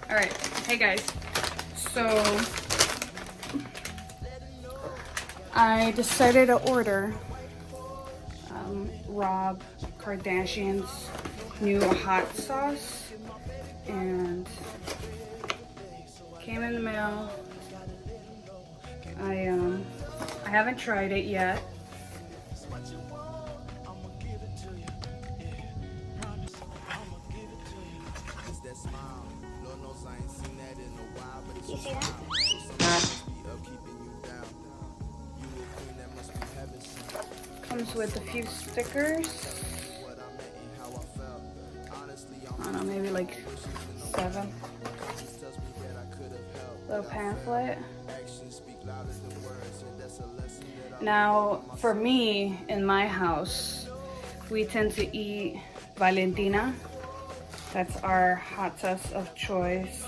All right, hey guys. So I decided to order Rob Kardashian's new hot sauce, and came in the mail. I haven't tried it yet. You see that? Comes with a few stickers. I don't know, maybe like 7. Little pamphlet. Now, for me, in my house, we tend to eat Valentina. That's our hot sauce of choice.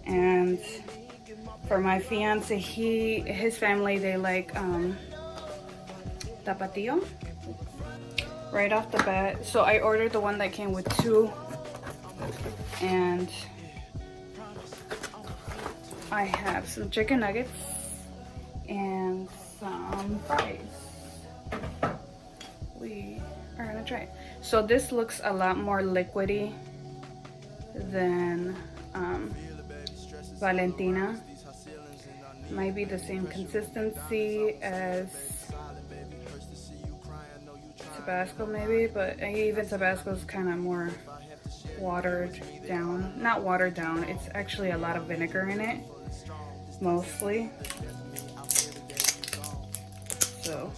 And for my fiance, his family, they like Tapatio right off the bat. So I ordered the one that came with 2, and I have some chicken nuggets and some fries. We are gonna try it. So this looks a lot more liquidy than Valentina. Might be the same consistency as Tabasco maybe, but even Tabasco is kind of more watered down. Not watered down, it's actually a lot of vinegar in it, mostly. So,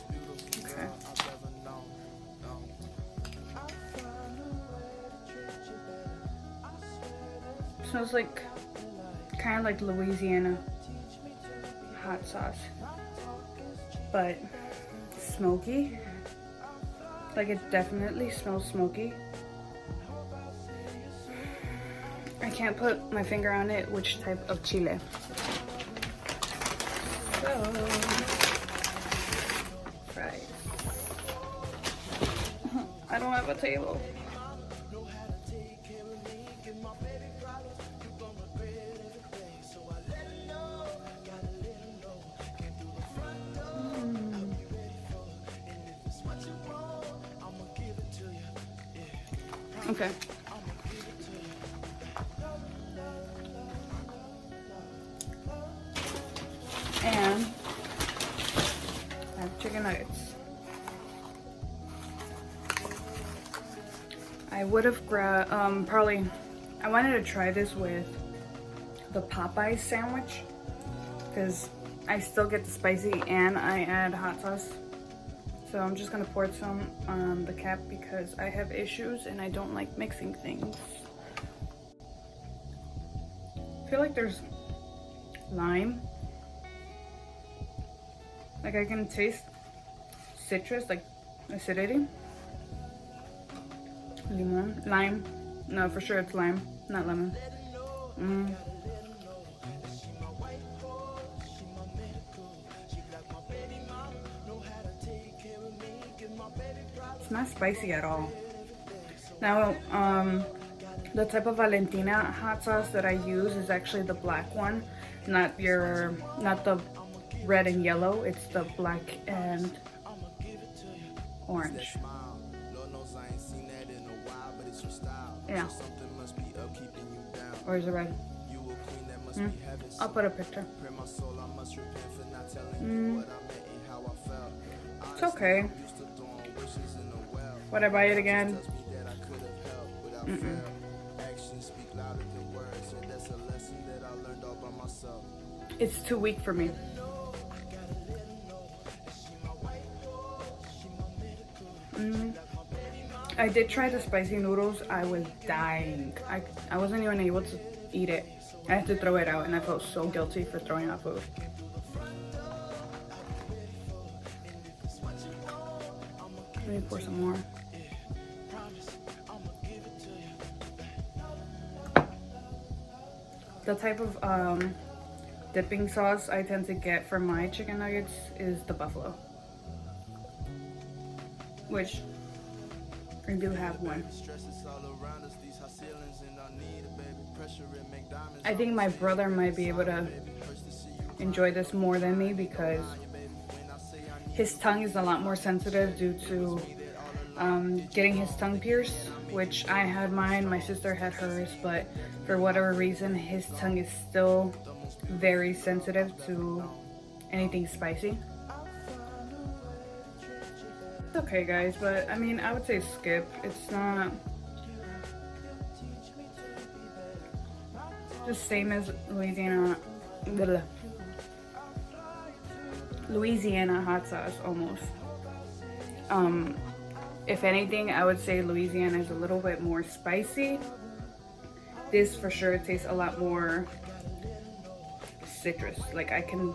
okay. Smells like, kind of like Louisiana hot sauce, but smoky. Like, it definitely smells smoky. I can't put my finger on it which type of chile. So, fries. I don't have a table. Okay. And I have chicken nuggets. I would have grabbed, probably, I wanted to try this with the Popeyes sandwich, because I still get the spicy and I add hot sauce. So I'm just gonna pour some on the cap because I have issues and I don't like mixing things. I feel like there's lime. Like, I can taste citrus, like acidity. Limon, lime. No, for sure it's lime, not lemon. It's not spicy at all. Now, the type of Valentina hot sauce that I use is actually the black one, not the red and yellow. It's the black and orange. Yeah. Or is it red? I'll put a picture. It's okay. Would I buy it again? It's too weak for me. I did try the spicy noodles. I was dying. I wasn't even able to eat it. I had to throw it out, and I felt so guilty for throwing out food. Let me pour some more. The type of dipping sauce I tend to get for my chicken nuggets is the buffalo, which I do have one. I think my brother might be able to enjoy this more than me because his tongue is a lot more sensitive due to getting his tongue pierced, which I had mine, my sister had hers, but for whatever reason his tongue is still very sensitive to anything spicy. It's okay guys, but I mean I would say skip. It's not the same as Louisiana hot sauce almost. If anything, I would say Louisiana is a little bit more spicy. This for sure tastes a lot more citrus. Like I can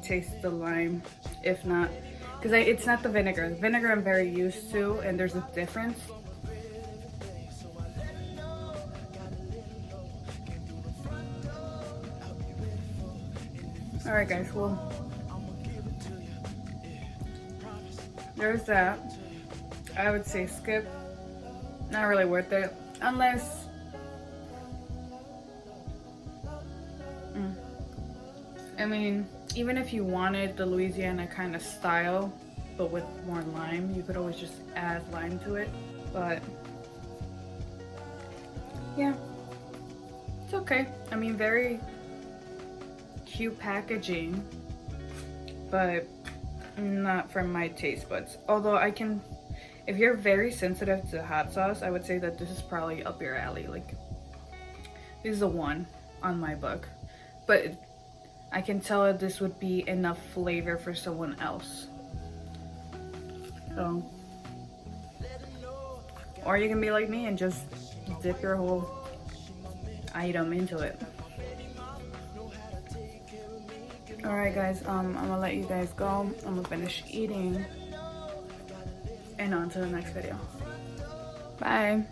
taste the lime, if not, because it's not the vinegar. The vinegar I'm very used to, and there's a difference. All right, guys. Well, there's that. I would say skip. Not really worth it, unless I mean, even if you wanted the Louisiana kind of style, but with more lime, you could always just add lime to it. But yeah, it's okay. I mean, very cute packaging, but not from my taste buds. Although I can, if you're very sensitive to hot sauce, I would say that this is probably up your alley. Like, this is a 1 on my book, but I can tell that this would be enough flavor for someone else. So, or you can be like me and just dip your whole item into it. Alright guys, I'm gonna let you guys go. I'm gonna finish eating and on to the next video. Bye.